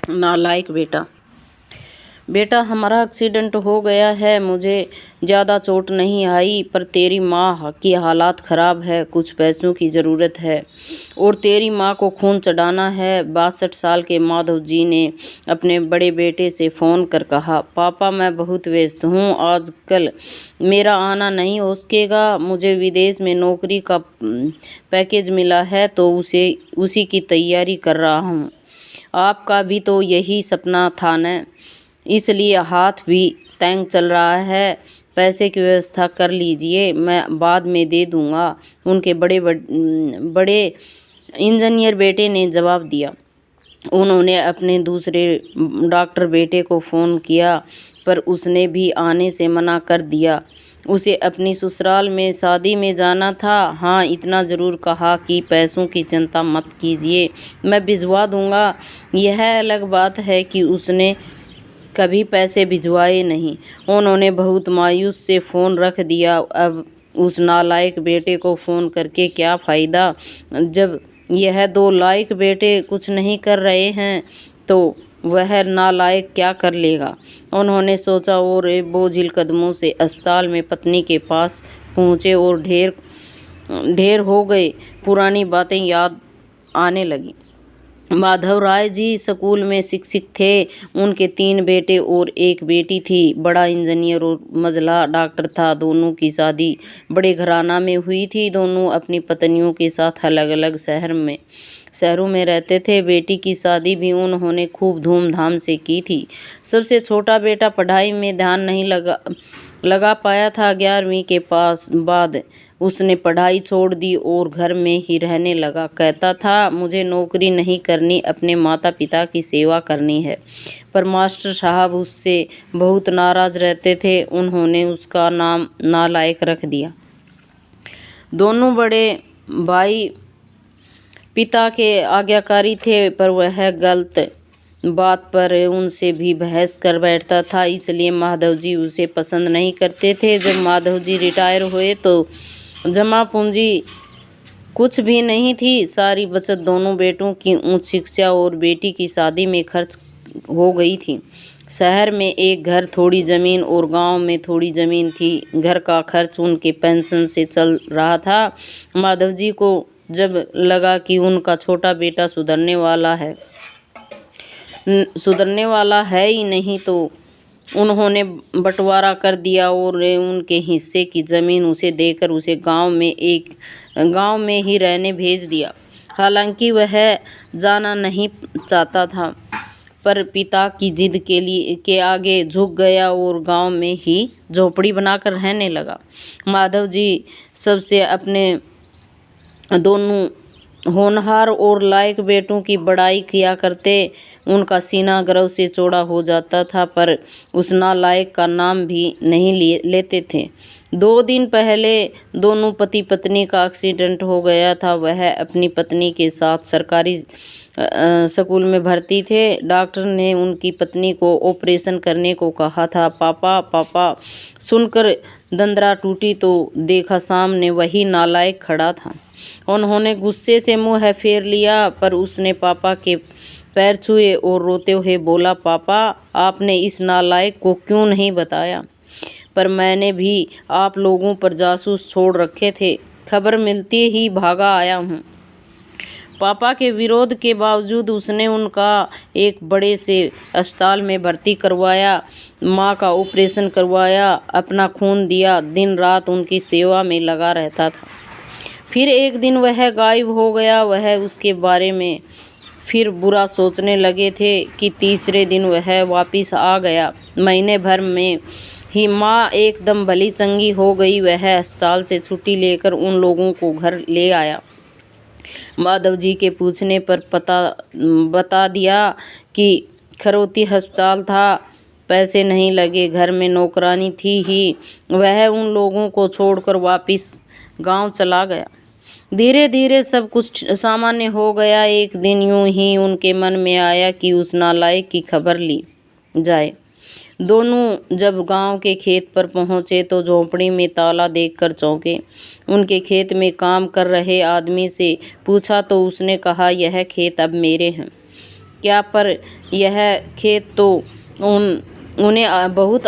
नालायक बेटा। बेटा हमारा एक्सीडेंट हो गया है, मुझे ज़्यादा चोट नहीं आई, पर तेरी माँ की हालत ख़राब है, कुछ पैसों की ज़रूरत है और तेरी माँ को खून चढ़ाना है। 62 साल के माधव जी ने अपने बड़े बेटे से फ़ोन कर कहा, पापा मैं बहुत व्यस्त हूँ, आजकल मेरा आना नहीं हो सकेगा। मुझे विदेश में नौकरी का पैकेज मिला है तो उसी की तैयारी कर रहा हूँ। आपका भी तो यही सपना था न, इसलिए हाथ भी तंग चल रहा है। पैसे की व्यवस्था कर लीजिए, मैं बाद में दे दूंगा, उनके बड़े इंजीनियर बेटे ने जवाब दिया। उन्होंने अपने दूसरे डॉक्टर बेटे को फ़ोन किया, पर उसने भी आने से मना कर दिया। उसे अपनी ससुराल में शादी में जाना था। हाँ, इतना ज़रूर कहा कि पैसों की चिंता मत कीजिए, मैं भिजवा दूंगा। यह अलग बात है कि उसने कभी पैसे भिजवाए नहीं। उन्होंने बहुत मायूस से फ़ोन रख दिया। अब उस नालायक बेटे को फ़ोन करके क्या फ़ायदा, जब यह 2 लायक बेटे कुछ नहीं कर रहे हैं तो वह नालायक क्या कर लेगा। उन्होंने सोचा और बोझिल कदमों से अस्पताल में पत्नी के पास पहुँचे और ढेर हो गए पुरानी बातें याद आने लगी। माधव राय जी स्कूल में शिक्षक थे। उनके 3 बेटे और 1 बेटी थी। बड़ा इंजीनियर और मझला डॉक्टर था। दोनों की शादी बड़े घराना में हुई थी। दोनों अपनी पत्नियों के साथ अलग अलग शहरों में रहते थे। बेटी की शादी भी उन्होंने खूब धूमधाम से की थी। सबसे छोटा बेटा पढ़ाई में ध्यान नहीं लगा पाया था। 11वीं के पास बाद उसने पढ़ाई छोड़ दी और घर में ही रहने लगा। कहता था, मुझे नौकरी नहीं करनी, अपने माता पिता की सेवा करनी है। पर मास्टर साहब उससे बहुत नाराज़ रहते थे। उन्होंने उसका नाम नालायक रख दिया। दोनों बड़े भाई पिता के आज्ञाकारी थे, पर वह गलत बात पर उनसे भी बहस कर बैठता था, इसलिए माधव जी उसे पसंद नहीं करते थे। जब माधव जी रिटायर हुए तो जमा पूंजी कुछ भी नहीं थी। सारी बचत दोनों बेटों की उच्च शिक्षा और बेटी की शादी में खर्च हो गई थी। शहर में एक घर, थोड़ी ज़मीन और गांव में थोड़ी ज़मीन थी। घर का खर्च उनके पेंशन से चल रहा था। माधव जी को जब लगा कि उनका छोटा बेटा सुधरने वाला है ही नहीं, तो उन्होंने बंटवारा कर दिया और उनके हिस्से की ज़मीन उसे देकर उसे गांव में ही रहने भेज दिया। हालांकि वह जाना नहीं चाहता था, पर पिता की जिद के आगे झुक गया और गांव में ही झोपड़ी बनाकर रहने लगा। माधव जी सबसे अपने दोनों होनहार और लायक बेटों की बड़ाई किया करते। उनका सीना गर्व से चौड़ा हो जाता था, पर उस नालायक का नाम भी नहीं लेते थे। 2 दिन पहले दोनों पति पत्नी का एक्सीडेंट हो गया था। वह अपनी पत्नी के साथ सरकारी स्कूल में भर्ती थे। डॉक्टर ने उनकी पत्नी को ऑपरेशन करने को कहा था। पापा सुनकर दंदरा टूटी तो देखा सामने वही नालायक खड़ा था। उन्होंने गुस्से से मुंह फेर लिया, पर उसने पापा के पैर छुए और रोते हुए बोला, पापा आपने इस नालायक को क्यों नहीं बताया, पर मैंने भी आप लोगों पर जासूस छोड़ रखे थे, खबर मिलते ही भागा आया हूँ। पापा के विरोध के बावजूद उसने उनका एक बड़े से अस्पताल में भर्ती करवाया, माँ का ऑपरेशन करवाया, अपना खून दिया, दिन रात उनकी सेवा में लगा रहता था। फिर एक दिन वह गायब हो गया। वह उसके बारे में फिर बुरा सोचने लगे थे कि तीसरे दिन वह वापस आ गया। महीने भर में ही माँ एकदम भली चंगी हो गई। वह अस्पताल से छुट्टी लेकर उन लोगों को घर ले आया। माधव जी के पूछने पर बता दिया कि खरोती अस्पताल था, पैसे नहीं लगे, घर में नौकरानी थी ही। वह उन लोगों को छोड़कर वापस गांव चला गया। धीरे धीरे सब कुछ सामान्य हो गया। एक दिन यूं ही उनके मन में आया कि उस नालायक की खबर ली जाए। दोनों जब गांव के खेत पर पहुंचे तो झोंपड़ी में ताला देखकर चौंके। उनके खेत में काम कर रहे आदमी से पूछा तो उसने कहा, यह खेत अब मेरे हैं। क्या पर यह खेत तो उन्हें बहुत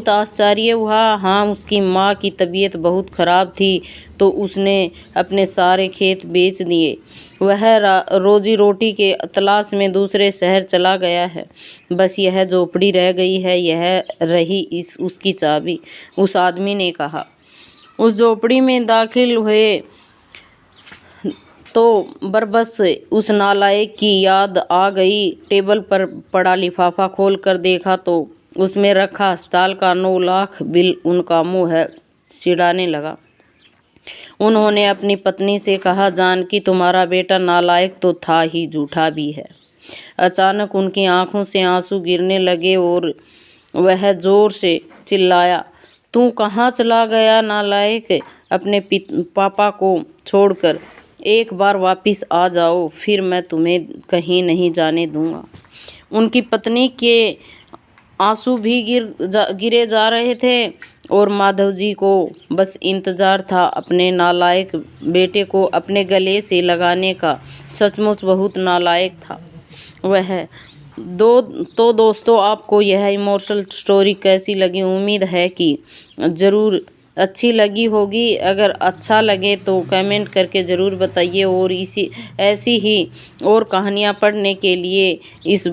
आश्चर्य हुआ। हाँ, उसकी माँ की तबीयत बहुत ख़राब थी तो उसने अपने सारे खेत बेच दिए। वह रोजी रोटी के तलाश में दूसरे शहर चला गया है। बस यह झोपड़ी रह गई है, यह रही उसकी चाबी, उस आदमी ने कहा। उस झोपड़ी में दाखिल हुए तो बरबस उस नालायक की याद आ गई। टेबल पर पड़ा लिफाफा खोल कर देखा तो उसमें रखा अस्पताल का 9 लाख बिल। उनका मुंह है चिढ़ाने लगा। उन्होंने अपनी पत्नी से कहा, जानकी, तुम्हारा बेटा नालायक तो था ही, झूठा भी है। अचानक उनकी आंखों से आंसू गिरने लगे और वह जोर से चिल्लाया, तू कहाँ चला गया नालायक? अपने पापा को छोड़कर एक बार वापिस आ जाओ, फिर मैं तुम्हें कहीं नहीं जाने दूंगा। उनकी पत्नी के आंसू भी गिरे जा रहे थे और माधव जी को बस इंतजार था अपने नालायक बेटे को अपने गले से लगाने का। सचमुच बहुत नालायक था वह। दोस्तों, आपको यह इमोशनल स्टोरी कैसी लगी? उम्मीद है कि ज़रूर अच्छी लगी होगी। अगर अच्छा लगे तो कमेंट करके ज़रूर बताइए और ऐसी ही और कहानियाँ पढ़ने के लिए इस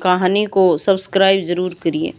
कहानी को सब्सक्राइब ज़रूर करिए।